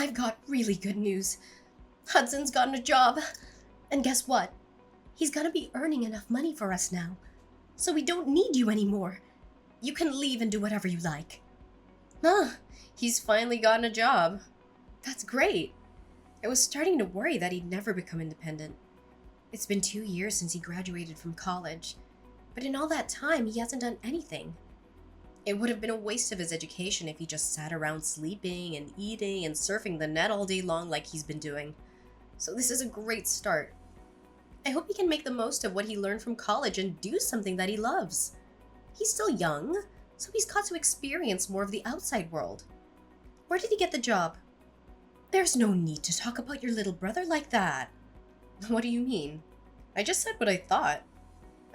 I've got really good news. Hudson's gotten a job. And guess what? He's gonna be earning enough money for us now. So we don't need you anymore. You can leave and do whatever you like. He's finally gotten a job. That's great. I was starting to worry that he'd never become independent. It's been 2 years since he graduated from college, but in all that time, he hasn't done anything. It would have been a waste of his education if he just sat around sleeping and eating and surfing the net all day long like he's been doing. So this is a great start. I hope he can make the most of what he learned from college and do something that he loves. He's still young, so he's got to experience more of the outside world. Where did he get the job? There's no need to talk about your little brother like that. What do you mean? I just said what I thought.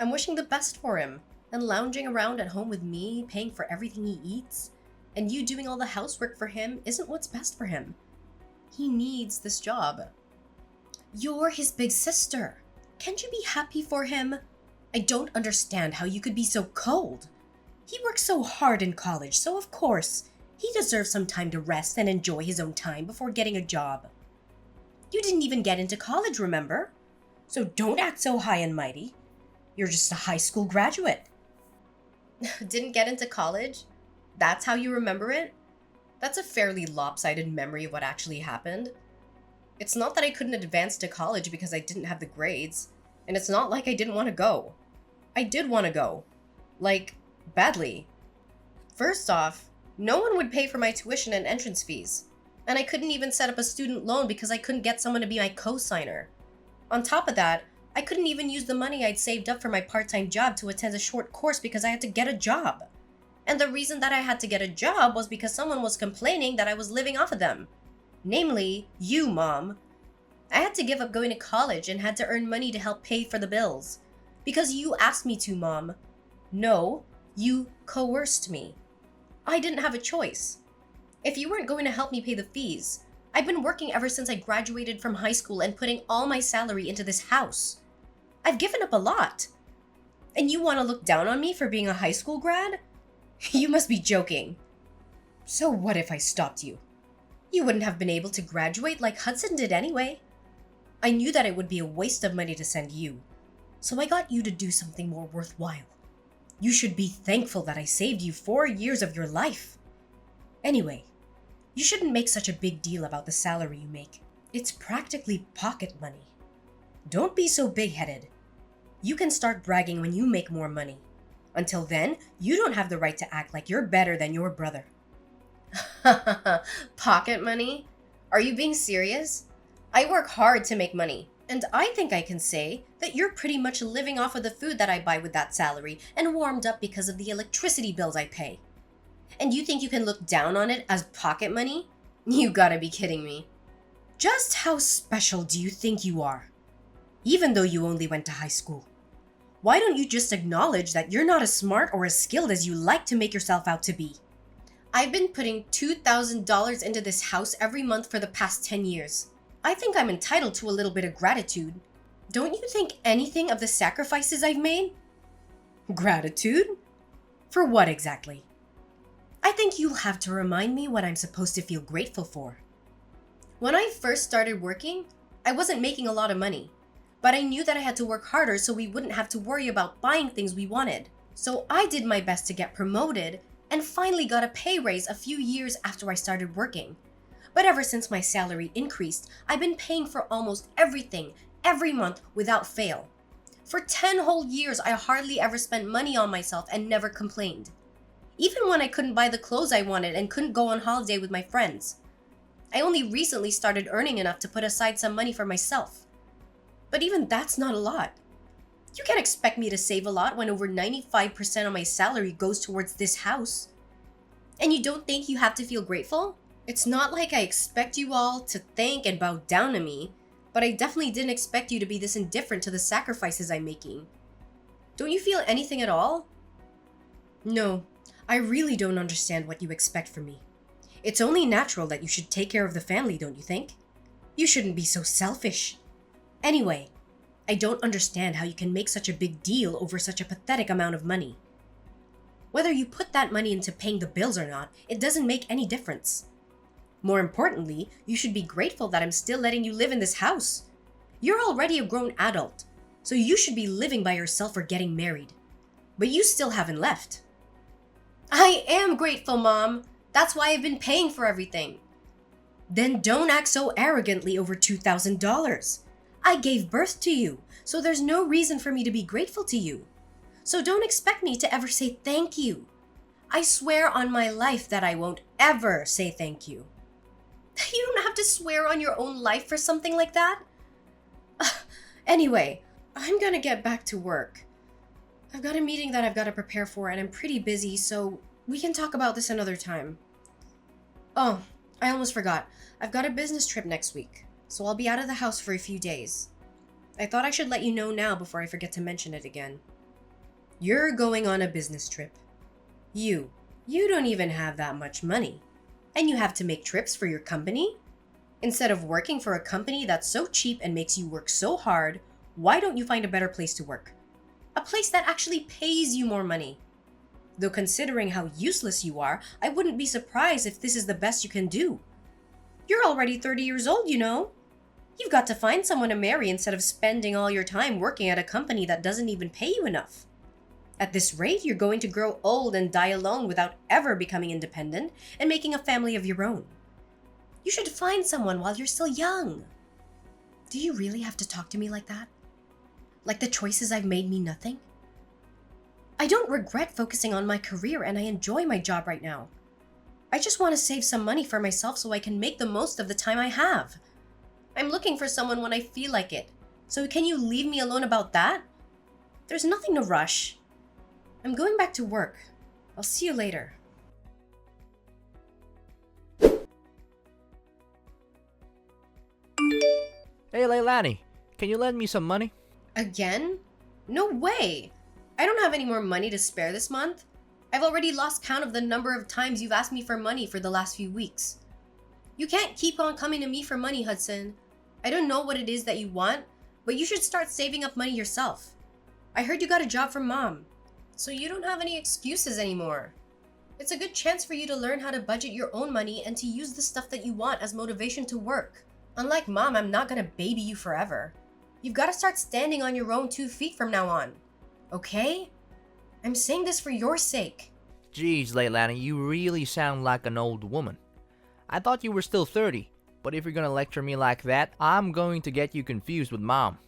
I'm wishing the best for him, and lounging around at home with me, paying for everything he eats, and you doing all the housework for him isn't what's best for him. He needs this job. You're his big sister. Can't you be happy for him? I don't understand how you could be so cold. He worked so hard in college, so of course, he deserves some time to rest and enjoy his own time before getting a job. You didn't even get into college, remember? So don't act so high and mighty. You're just a high school graduate. Didn't get into college? That's how you remember it? That's a fairly lopsided memory of what actually happened. It's not that I couldn't advance to college because I didn't have the grades, and it's not like I didn't want to go. I did want to go. Like, badly. First off, no one would pay for my tuition and entrance fees, and I couldn't even set up a student loan because I couldn't get someone to be my co-signer. On top of that, I couldn't even use the money I'd saved up for my part-time job to attend a short course because I had to get a job. And the reason that I had to get a job was because someone was complaining that I was living off of them. Namely, you, Mom. I had to give up going to college and had to earn money to help pay for the bills. Because you asked me to, Mom. No, you coerced me. I didn't have a choice. If you weren't going to help me pay the fees, I've been working ever since I graduated from high school and putting all my salary into this house. I've given up a lot. And you want to look down on me for being a high school grad? You must be joking. So what if I stopped you? You wouldn't have been able to graduate like Hudson did anyway. I knew that it would be a waste of money to send you, so I got you to do something more worthwhile. You should be thankful that I saved you 4 years of your life. Anyway, you shouldn't make such a big deal about the salary you make. It's practically pocket money. Don't be so big-headed. You can start bragging when you make more money. Until then, you don't have the right to act like you're better than your brother. Pocket money? Are you being serious? I work hard to make money, and I think I can say that you're pretty much living off of the food that I buy with that salary and warmed up because of the electricity bills I pay. And you think you can look down on it as pocket money? You gotta be kidding me. Just how special do you think you are? Even though you only went to high school. Why don't you just acknowledge that you're not as smart or as skilled as you like to make yourself out to be? I've been putting $2,000 into this house every month for the past 10 years. I think I'm entitled to a little bit of gratitude. Don't you think anything of the sacrifices I've made? Gratitude? For what exactly? I think you'll have to remind me what I'm supposed to feel grateful for. When I first started working, I wasn't making a lot of money, but I knew that I had to work harder so we wouldn't have to worry about buying things we wanted. So I did my best to get promoted and finally got a pay raise a few years after I started working. But ever since my salary increased, I've been paying for almost everything every month without fail. For 10 whole years, I hardly ever spent money on myself and never complained. Even when I couldn't buy the clothes I wanted and couldn't go on holiday with my friends. I only recently started earning enough to put aside some money for myself. But even that's not a lot. You can't expect me to save a lot when over 95% of my salary goes towards this house. And you don't think you have to feel grateful? It's not like I expect you all to thank and bow down to me, but I definitely didn't expect you to be this indifferent to the sacrifices I'm making. Don't you feel anything at all? No, I really don't understand what you expect from me. It's only natural that you should take care of the family, don't you think? You shouldn't be so selfish. Anyway, I don't understand how you can make such a big deal over such a pathetic amount of money. Whether you put that money into paying the bills or not, it doesn't make any difference. More importantly, you should be grateful that I'm still letting you live in this house. You're already a grown adult, so you should be living by yourself or getting married. But you still haven't left. I am grateful, Mom. That's why I've been paying for everything. Then don't act so arrogantly over $2,000. I gave birth to you, so there's no reason for me to be grateful to you. So don't expect me to ever say thank you. I swear on my life that I won't ever say thank you. You don't have to swear on your own life for something like that. Anyway, I'm gonna get back to work. I've got a meeting that I've got to prepare for and I'm pretty busy, so we can talk about this another time. Oh, I almost forgot. I've got a business trip next week, so I'll be out of the house for a few days. I thought I should let you know now before I forget to mention it again. You're going on a business trip. You don't even have that much money. And you have to make trips for your company? Instead of working for a company that's so cheap and makes you work so hard, why don't you find a better place to work? A place that actually pays you more money. Though considering how useless you are, I wouldn't be surprised if this is the best you can do. You're already 30 years old, you know. You've got to find someone to marry instead of spending all your time working at a company that doesn't even pay you enough. At this rate, you're going to grow old and die alone without ever becoming independent and making a family of your own. You should find someone while you're still young. Do you really have to talk to me like that? Like the choices I've made mean nothing? I don't regret focusing on my career and I enjoy my job right now. I just want to save some money for myself so I can make the most of the time I have. I'm looking for someone when I feel like it. So can you leave me alone about that? There's nothing to rush. I'm going back to work. I'll see you later. Hey Leilani, can you lend me some money? Again? No way! I don't have any more money to spare this month. I've already lost count of the number of times you've asked me for money for the last few weeks. You can't keep on coming to me for money, Hudson. I don't know what it is that you want, but you should start saving up money yourself. I heard you got a job from Mom, so you don't have any excuses anymore. It's a good chance for you to learn how to budget your own money and to use the stuff that you want as motivation to work. Unlike Mom, I'm not gonna baby you forever. You've got to start standing on your own 2 feet from now on. Okay? I'm saying this for your sake. Jeez, Leilani, you really sound like an old woman. I thought you were still 30, but if you're gonna lecture me like that, I'm going to get you confused with Mom.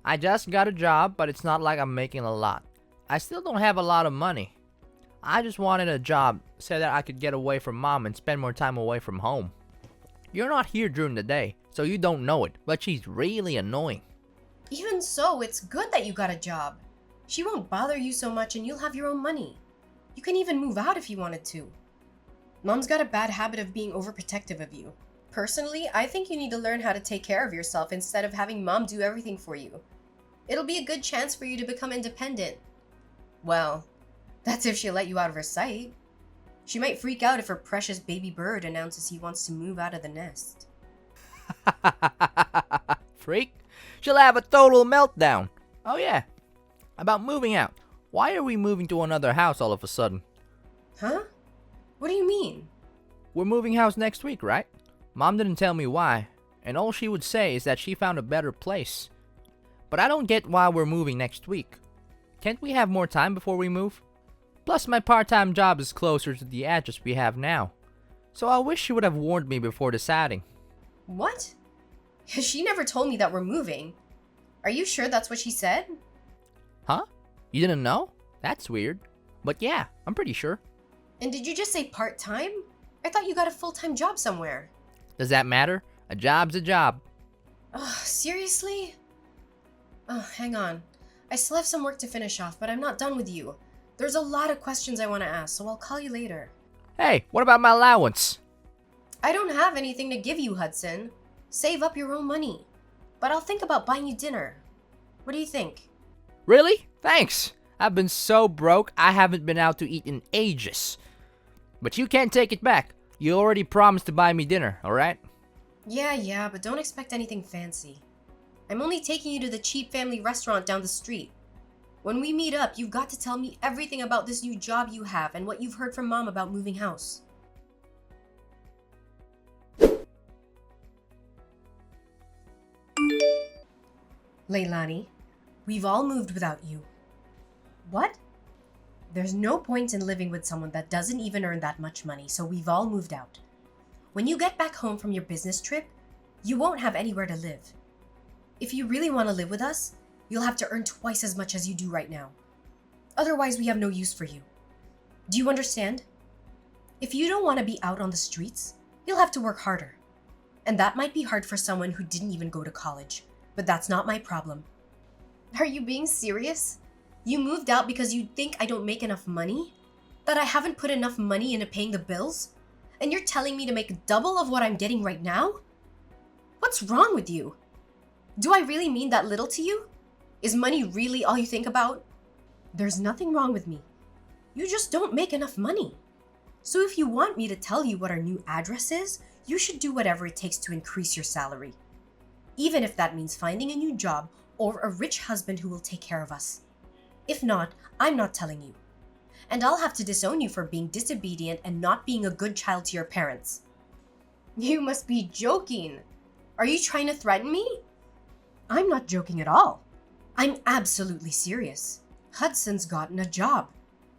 I just got a job, but it's not like I'm making a lot. I still don't have a lot of money. I just wanted a job so that I could get away from Mom and spend more time away from home. You're not here during the day, so you don't know it, but she's really annoying. Even so, it's good that you got a job. She won't bother you so much and you'll have your own money. You can even move out if you wanted to. Mom's got a bad habit of being overprotective of you. Personally, I think you need to learn how to take care of yourself instead of having Mom do everything for you. It'll be a good chance for you to become independent. Well, that's if she'll let you out of her sight. She might freak out if her precious baby bird announces he wants to move out of the nest. Freak? She'll have a total meltdown. Oh yeah. About moving out. Why are we moving to another house all of a sudden? Huh? What do you mean? We're moving house next week, right? Mom didn't tell me why, and all she would say is that she found a better place. But I don't get why we're moving next week. Can't we have more time before we move? Plus my part-time job is closer to the address we have now. So I wish she would have warned me before deciding. What? She never told me that we're moving. Are you sure that's what she said? Huh? You didn't know? That's weird. But yeah, I'm pretty sure. And did you just say part-time? I thought you got a full-time job somewhere. Does that matter? A job's a job. Oh, seriously? Oh, hang on. I still have some work to finish off, but I'm not done with you. There's a lot of questions I want to ask, so I'll call you later. Hey, what about my allowance? I don't have anything to give you, Hudson. Save up your own money. But I'll think about buying you dinner. What do you think? Really? Thanks. I've been so broke, I haven't been out to eat in ages. But you can't take it back. You already promised to buy me dinner, alright? Yeah, but don't expect anything fancy. I'm only taking you to the cheap family restaurant down the street. When we meet up, you've got to tell me everything about this new job you have and what you've heard from Mom about moving house. Leilani, we've all moved without you. What? There's no point in living with someone that doesn't even earn that much money, so we've all moved out. When you get back home from your business trip, you won't have anywhere to live. If you really want to live with us, you'll have to earn twice as much as you do right now. Otherwise, we have no use for you. Do you understand? If you don't want to be out on the streets, you'll have to work harder. And that might be hard for someone who didn't even go to college, but that's not my problem. Are you being serious? You moved out because you think I don't make enough money? That I haven't put enough money into paying the bills? And you're telling me to make double of what I'm getting right now? What's wrong with you? Do I really mean that little to you? Is money really all you think about? There's nothing wrong with me. You just don't make enough money. So if you want me to tell you what our new address is, you should do whatever it takes to increase your salary. Even if that means finding a new job or a rich husband who will take care of us. If not, I'm not telling you. And I'll have to disown you for being disobedient and not being a good child to your parents. You must be joking. Are you trying to threaten me? I'm not joking at all. I'm absolutely serious. Hudson's gotten a job.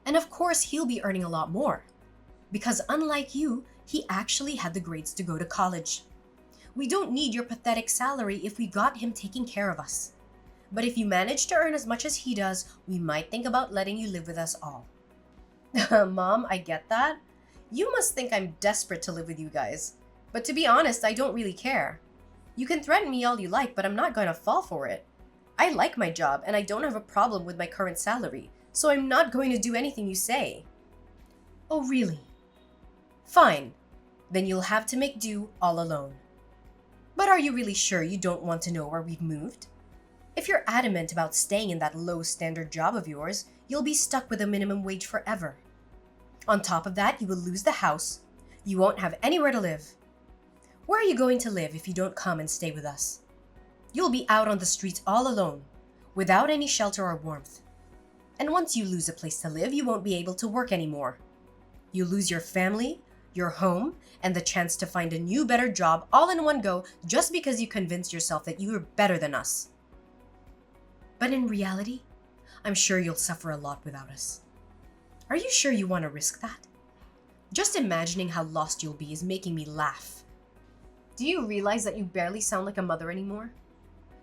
And of course, he'll be earning a lot more. Because unlike you, he actually had the grades to go to college. We don't need your pathetic salary if we got him taking care of us. But if you manage to earn as much as he does, we might think about letting you live with us all. Mom, I get that. You must think I'm desperate to live with you guys. But to be honest, I don't really care. You can threaten me all you like, but I'm not going to fall for it. I like my job, and I don't have a problem with my current salary, so I'm not going to do anything you say. Oh, really? Fine. Then you'll have to make do all alone. But are you really sure you don't want to know where we've moved? If you're adamant about staying in that low-standard job of yours, you'll be stuck with a minimum wage forever. On top of that, you will lose the house. You won't have anywhere to live. Where are you going to live if you don't come and stay with us? You'll be out on the streets all alone, without any shelter or warmth. And once you lose a place to live, you won't be able to work anymore. You lose your family, your home, and the chance to find a new, better job all in one go just because you convinced yourself that you are better than us. But in reality, I'm sure you'll suffer a lot without us. Are you sure you want to risk that? Just imagining how lost you'll be is making me laugh. Do you realize that you barely sound like a mother anymore?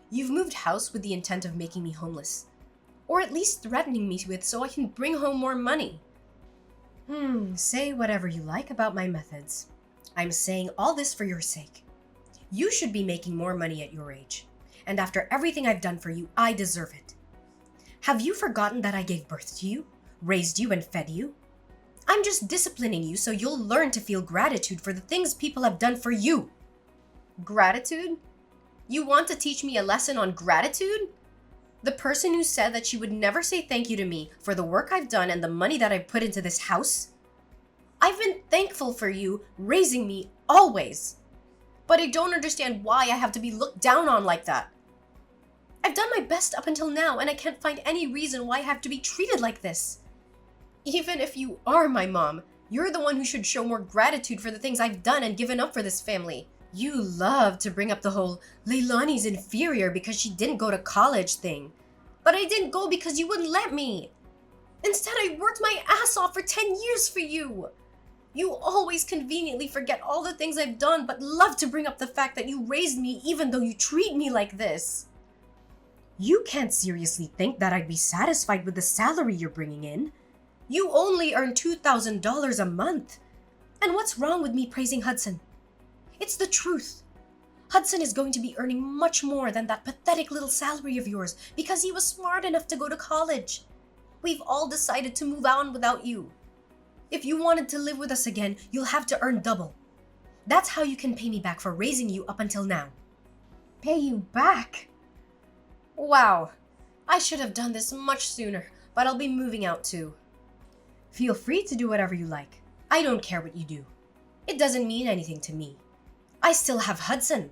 You've moved house with the intent of making me homeless. Or at least threatening me with so I can bring home more money. Say whatever you like about my methods. I'm saying all this for your sake. You should be making more money at your age. And after everything I've done for you, I deserve it. Have you forgotten that I gave birth to you, raised you, and fed you? I'm just disciplining you so you'll learn to feel gratitude for the things people have done for you. Gratitude? You want to teach me a lesson on gratitude? The person who said that she would never say thank you to me for the work I've done and the money that I've put into this house? I've been thankful for you raising me always. But I don't understand why I have to be looked down on like that. I've done my best up until now, and I can't find any reason why I have to be treated like this. Even if you are my mom, you're the one who should show more gratitude for the things I've done and given up for this family. You love to bring up the whole Leilani's inferior because she didn't go to college thing. But I didn't go because you wouldn't let me. Instead, I worked my ass off for 10 years for you. You always conveniently forget all the things I've done, but love to bring up the fact that you raised me even though you treat me like this. You can't seriously think that I'd be satisfied with the salary you're bringing in. You only earn $2,000 a month. And what's wrong with me praising Hudson? It's the truth. Hudson is going to be earning much more than that pathetic little salary of yours because he was smart enough to go to college. We've all decided to move on without you. If you wanted to live with us again, you'll have to earn double. That's how you can pay me back for raising you up until now. Pay you back? Wow. I should have done this much sooner, but I'll be moving out too. Feel free to do whatever you like. I don't care what you do. It doesn't mean anything to me. I still have Hudson.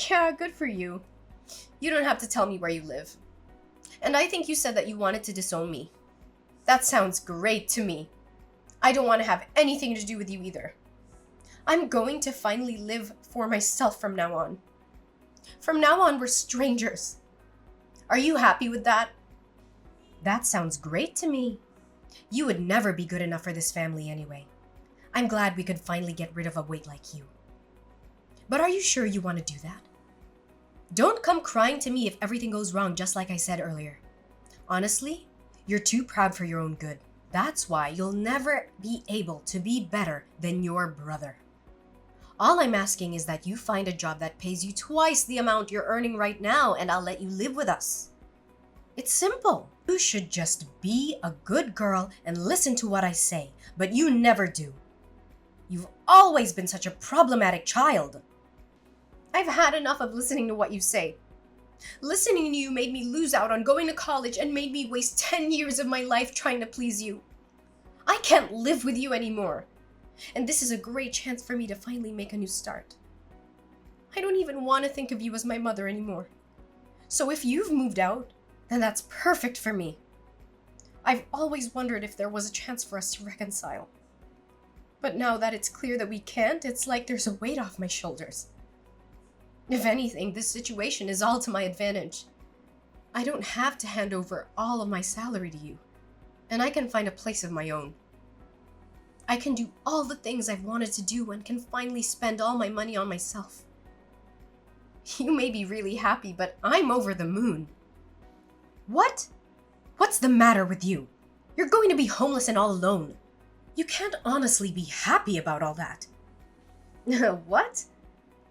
Yeah, good for you. You don't have to tell me where you live. And I think you said that you wanted to disown me. That sounds great to me. I don't want to have anything to do with you either. I'm going to finally live for myself from now on. From now on, we're strangers. Are you happy with that? That sounds great to me. You would never be good enough for this family anyway. I'm glad we could finally get rid of a weight like you. But are you sure you want to do that? Don't come crying to me if everything goes wrong, just like I said earlier. Honestly, you're too proud for your own good. That's why you'll never be able to be better than your brother. All I'm asking is that you find a job that pays you twice the amount you're earning right now, and I'll let you live with us. It's simple. You should just be a good girl and listen to what I say, but you never do. You've always been such a problematic child. I've had enough of listening to what you say. Listening to you made me lose out on going to college and made me waste 10 years of my life trying to please you. I can't live with you anymore. And this is a great chance for me to finally make a new start. I don't even want to think of you as my mother anymore. So if you've moved out, then that's perfect for me. I've always wondered if there was a chance for us to reconcile. But now that it's clear that we can't, it's like there's a weight off my shoulders. If anything, this situation is all to my advantage. I don't have to hand over all of my salary to you, and I can find a place of my own. I can do all the things I've wanted to do and can finally spend all my money on myself. You may be really happy, but I'm over the moon. What? What's the matter with you? You're going to be homeless and all alone. You can't honestly be happy about all that. What?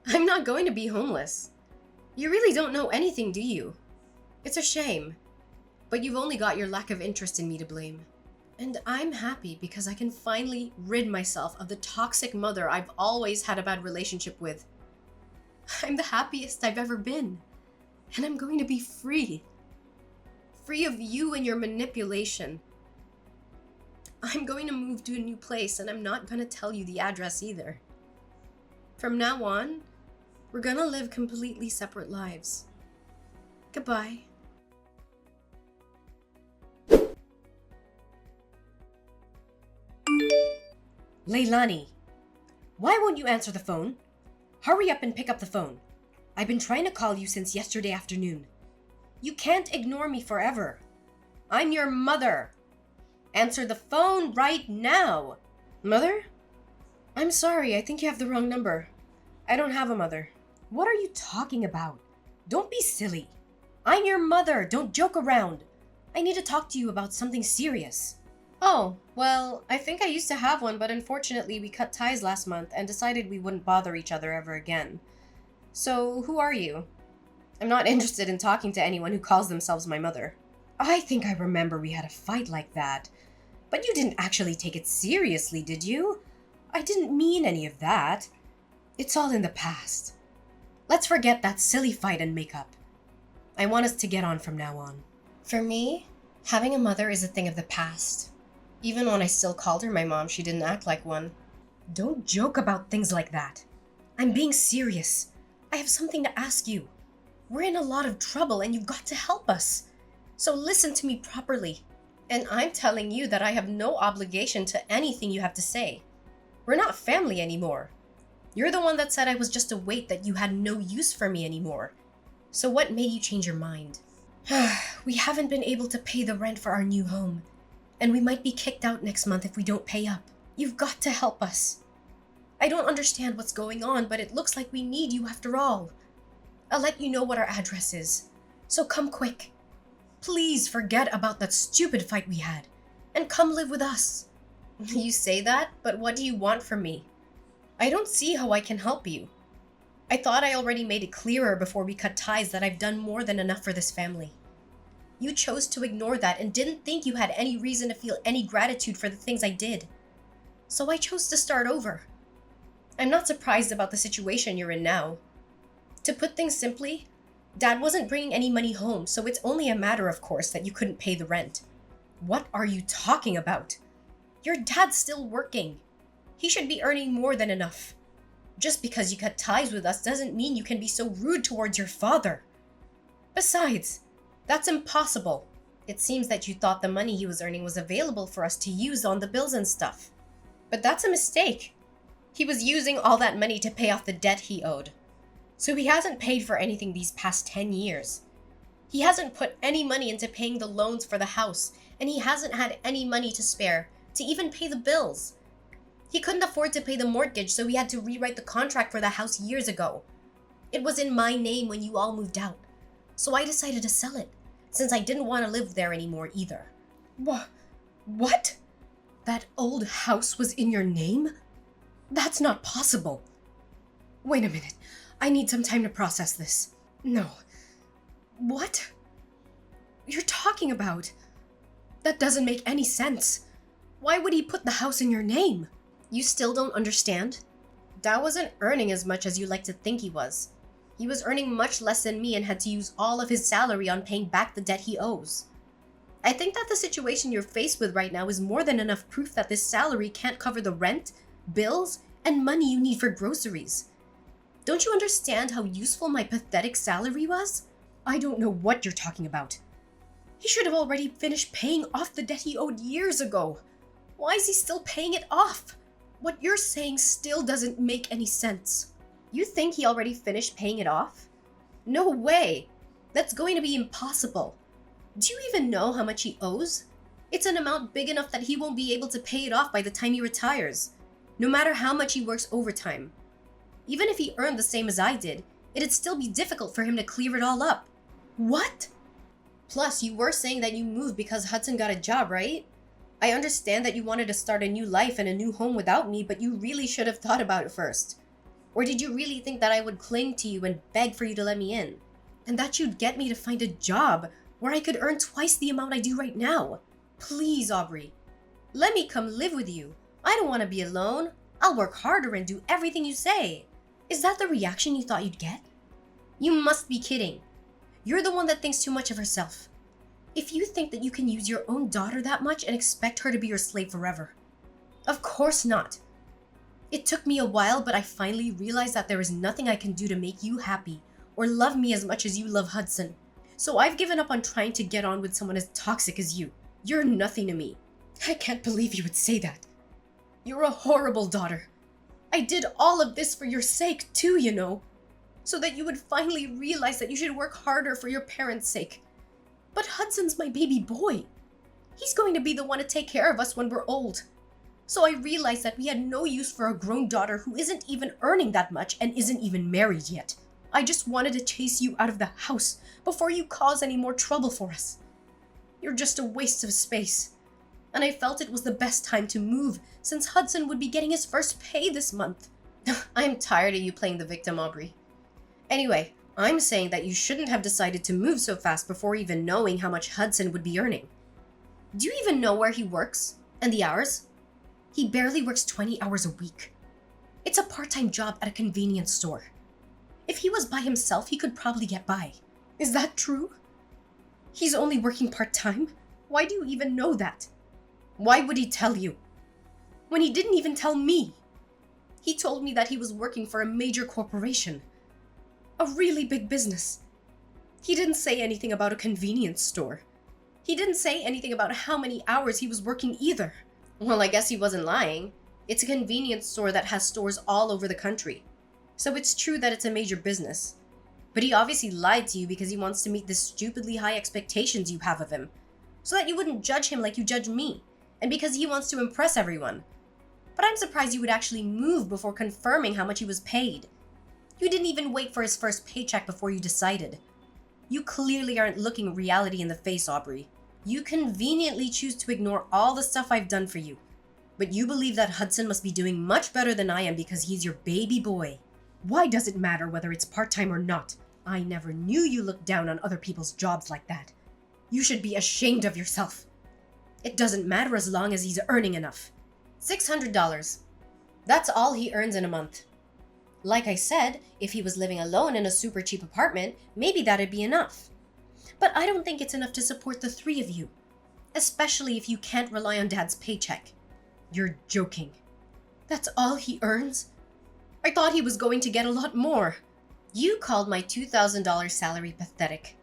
I'm not going to be homeless. You really don't know anything, do you? It's a shame. But you've only got your lack of interest in me to blame. And I'm happy because I can finally rid myself of the toxic mother I've always had a bad relationship with. I'm the happiest I've ever been. And I'm going to be free. Free of you and your manipulation. I'm going to move to a new place and I'm not going to tell you the address either. From now on, we're going to live completely separate lives. Goodbye. Leilani, why won't you answer the phone? Hurry up and pick up the phone. I've been trying to call you since yesterday afternoon. You can't ignore me forever. I'm your mother. Answer the phone right now. Mother? I'm sorry, I think you have the wrong number. I don't have a mother. What are you talking about? Don't be silly. I'm your mother. Don't joke around. I need to talk to you about something serious. Oh, well, I think I used to have one, but unfortunately we cut ties last month and decided we wouldn't bother each other ever again. So, who are you? I'm not interested in talking to anyone who calls themselves my mother. I think I remember we had a fight like that. But you didn't actually take it seriously, did you? I didn't mean any of that. It's all in the past. Let's forget that silly fight and make up. I want us to get on from now on. For me, having a mother is a thing of the past. Even when I still called her my mom, she didn't act like one. Don't joke about things like that. I'm being serious. I have something to ask you. We're in a lot of trouble and you've got to help us. So listen to me properly. And I'm telling you that I have no obligation to anything you have to say. We're not family anymore. You're the one that said I was just a weight, that you had no use for me anymore. So what made you change your mind? We haven't been able to pay the rent for our new home. And we might be kicked out next month if we don't pay up. You've got to help us. I don't understand what's going on, but it looks like we need you after all. I'll let you know what our address is. So come quick. Please forget about that stupid fight we had. And come live with us. You say that, but what do you want from me? I don't see how I can help you. I thought I already made it clearer before we cut ties that I've done more than enough for this family. You chose to ignore that and didn't think you had any reason to feel any gratitude for the things I did. So I chose to start over. I'm not surprised about the situation you're in now. To put things simply, Dad wasn't bringing any money home, so it's only a matter of course that you couldn't pay the rent. What are you talking about? Your dad's still working. He should be earning more than enough. Just because you cut ties with us doesn't mean you can be so rude towards your father. Besides, that's impossible. It seems that you thought the money he was earning was available for us to use on the bills and stuff. But that's a mistake. He was using all that money to pay off the debt he owed. So he hasn't paid for anything these past 10 years. He hasn't put any money into paying the loans for the house, and he hasn't had any money to spare to even pay the bills. He couldn't afford to pay the mortgage, so he had to rewrite the contract for the house years ago. It was in my name when you all moved out, so I decided to sell it, since I didn't want to live there anymore either. What? That old house was in your name? That's not possible. Wait a minute. I need some time to process this. No. What? You're talking about? That doesn't make any sense. Why would he put the house in your name? You still don't understand? Dad wasn't earning as much as you like to think he was. He was earning much less than me and had to use all of his salary on paying back the debt he owes. I think that the situation you're faced with right now is more than enough proof that this salary can't cover the rent, bills, and money you need for groceries. Don't you understand how useful my pathetic salary was? I don't know what you're talking about. He should have already finished paying off the debt he owed years ago. Why is he still paying it off? What you're saying still doesn't make any sense. You think he already finished paying it off? No way! That's going to be impossible. Do you even know how much he owes? It's an amount big enough that he won't be able to pay it off by the time he retires, no matter how much he works overtime. Even if he earned the same as I did, it'd still be difficult for him to clear it all up. What? Plus, you were saying that you moved because Hudson got a job, right? I understand that you wanted to start a new life and a new home without me, but you really should have thought about it first. Or did you really think that I would cling to you and beg for you to let me in? And that you'd get me to find a job where I could earn twice the amount I do right now? Please, Aubrey. Let me come live with you. I don't want to be alone. I'll work harder and do everything you say. Is that the reaction you thought you'd get? You must be kidding. You're the one that thinks too much of herself. If you think that you can use your own daughter that much and expect her to be your slave forever. Of course not. It took me a while, but I finally realized that there is nothing I can do to make you happy or love me as much as you love Hudson. So I've given up on trying to get on with someone as toxic as you. You're nothing to me. I can't believe you would say that. You're a horrible daughter. I did all of this for your sake too, you know. So that you would finally realize that you should work harder for your parents' sake. But Hudson's my baby boy. He's going to be the one to take care of us when we're old. So I realized that we had no use for a grown daughter who isn't even earning that much and isn't even married yet. I just wanted to chase you out of the house before you cause any more trouble for us. You're just a waste of space. And I felt it was the best time to move since Hudson would be getting his first pay this month. I'm tired of you playing the victim, Aubrey. Anyway, I'm saying that you shouldn't have decided to move so fast before even knowing how much Hudson would be earning. Do you even know where he works? And the hours? He barely works 20 hours a week. It's a part-time job at a convenience store. If he was by himself, he could probably get by. Is that true? He's only working part-time? Why do you even know that? Why would he tell you? When he didn't even tell me. He told me that he was working for a major corporation. A really big business. He didn't say anything about a convenience store. He didn't say anything about how many hours he was working either. Well, I guess he wasn't lying. It's a convenience store that has stores all over the country. So it's true that it's a major business. But he obviously lied to you because he wants to meet the stupidly high expectations you have of him. So that you wouldn't judge him like you judge me. And because he wants to impress everyone. But I'm surprised you would actually move before confirming how much he was paid. You didn't even wait for his first paycheck before you decided. You clearly aren't looking reality in the face, Aubrey. You conveniently choose to ignore all the stuff I've done for you. But you believe that Hudson must be doing much better than I am because he's your baby boy. Why does it matter whether it's part-time or not? I never knew you looked down on other people's jobs like that. You should be ashamed of yourself. It doesn't matter as long as he's earning enough. $600. That's all he earns in a month. Like I said, if he was living alone in a super cheap apartment, maybe that'd be enough. But I don't think it's enough to support the three of you. Especially if you can't rely on Dad's paycheck. You're joking. That's all he earns? I thought he was going to get a lot more. You called my $2,000 salary pathetic.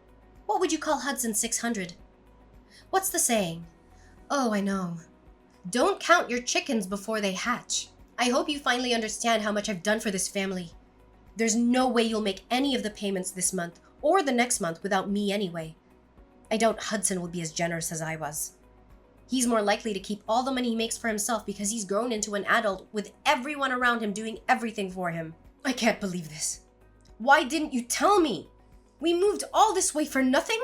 What would you call Hudson's $600? What's the saying? Oh, I know. Don't count your chickens before they hatch. I hope you finally understand how much I've done for this family. There's no way you'll make any of the payments this month or the next month without me anyway. I doubt Hudson will be as generous as I was. He's more likely to keep all the money he makes for himself because he's grown into an adult with everyone around him doing everything for him. I can't believe this. Why didn't you tell me? We moved all this way for nothing?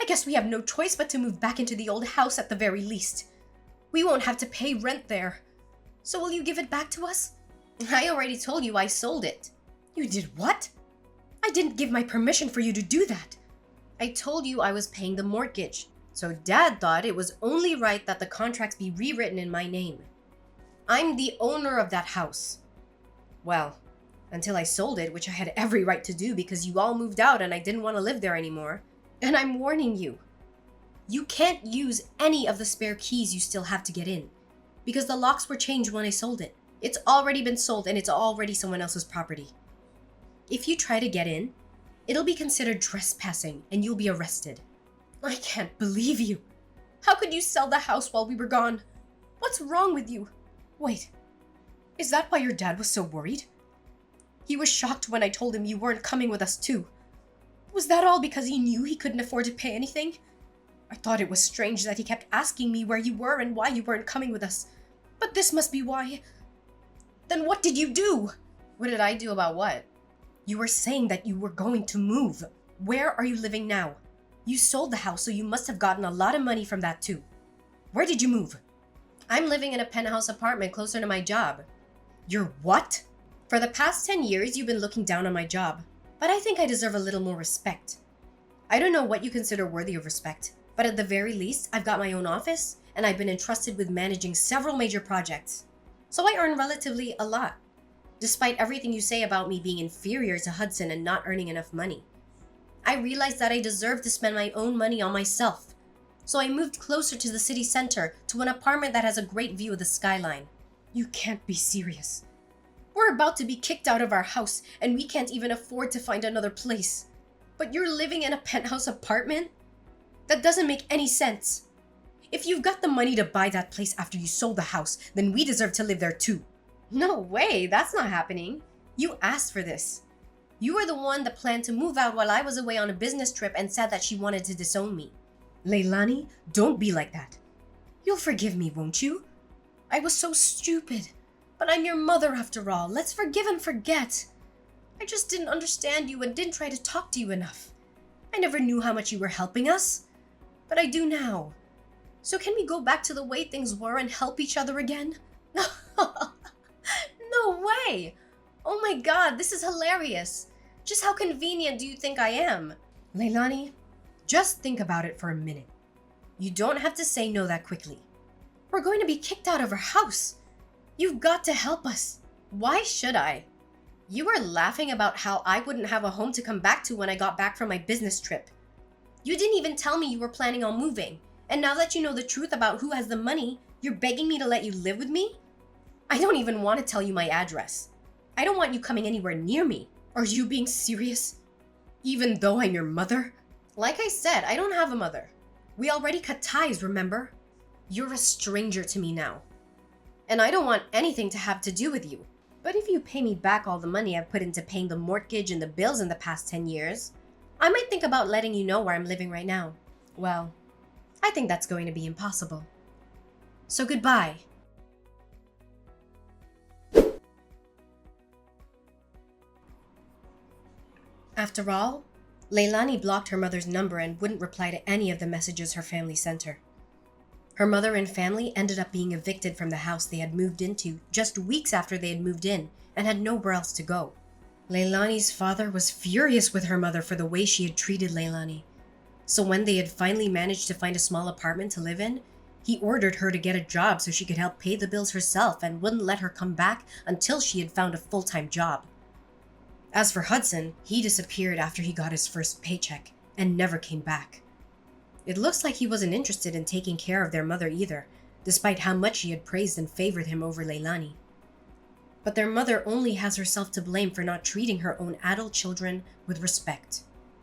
I guess we have no choice but to move back into the old house at the very least. We won't have to pay rent there. So will you give it back to us? I already told you I sold it. You did what? I didn't give my permission for you to do that. I told you I was paying the mortgage. So Dad thought it was only right that the contracts be rewritten in my name. I'm the owner of that house. Well, until I sold it, which I had every right to do because you all moved out and I didn't want to live there anymore. And I'm warning you, you can't use any of the spare keys you still have to get in because the locks were changed when I sold it. It's already been sold and it's already someone else's property. If you try to get in, it'll be considered trespassing and you'll be arrested. I can't believe you. How could you sell the house while we were gone? What's wrong with you? Wait, is that why your dad was so worried? He was shocked when I told him you weren't coming with us too. Was that all because he knew he couldn't afford to pay anything? I thought it was strange that he kept asking me where you were and why you weren't coming with us. But this must be why. Then what did you do? What did I do about what? You were saying that you were going to move. Where are you living now? You sold the house, so you must have gotten a lot of money from that too. Where did you move? I'm living in a penthouse apartment closer to my job. You're what? For the past 10 years, you've been looking down on my job, but I think I deserve a little more respect. I don't know what you consider worthy of respect, but at the very least, I've got my own office, and I've been entrusted with managing several major projects. So I earn relatively a lot, despite everything you say about me being inferior to Hudson and not earning enough money. I realized that I deserve to spend my own money on myself, so I moved closer to the city center to an apartment that has a great view of the skyline. You can't be serious. We're about to be kicked out of our house, and we can't even afford to find another place. But you're living in a penthouse apartment? That doesn't make any sense. If you've got the money to buy that place after you sold the house, then we deserve to live there too. No way, that's not happening. You asked for this. You were the one that planned to move out while I was away on a business trip and said that she wanted to disown me. Leilani, don't be like that. You'll forgive me, won't you? I was so stupid. But I'm your mother after all. Let's forgive and forget. I just didn't understand you and didn't try to talk to you enough. I never knew how much you were helping us. But I do now. So can we go back to the way things were and help each other again? No way! Oh my god, this is hilarious. Just how convenient do you think I am? Leilani, just think about it for a minute. You don't have to say no that quickly. We're going to be kicked out of our house. You've got to help us. Why should I? You were laughing about how I wouldn't have a home to come back to when I got back from my business trip. You didn't even tell me you were planning on moving. And now that you know the truth about who has the money, you're begging me to let you live with me? I don't even want to tell you my address. I don't want you coming anywhere near me. Are you being serious? Even though I'm your mother? Like I said, I don't have a mother. We already cut ties, remember? You're a stranger to me now. And I don't want anything to have to do with you. But if you pay me back all the money I've put into paying the mortgage and the bills in the past 10 years, I might think about letting you know where I'm living right now. Well, I think that's going to be impossible. So goodbye. After all, Leilani blocked her mother's number and wouldn't reply to any of the messages her family sent her. Her mother and family ended up being evicted from the house they had moved into just weeks after they had moved in and had nowhere else to go. Leilani's father was furious with her mother for the way she had treated Leilani. So when they had finally managed to find a small apartment to live in, he ordered her to get a job so she could help pay the bills herself and wouldn't let her come back until she had found a full-time job. As for Hudson, he disappeared after he got his first paycheck and never came back. It looks like he wasn't interested in taking care of their mother either, despite how much she had praised and favored him over Leilani. But their mother only has herself to blame for not treating her own adult children with respect.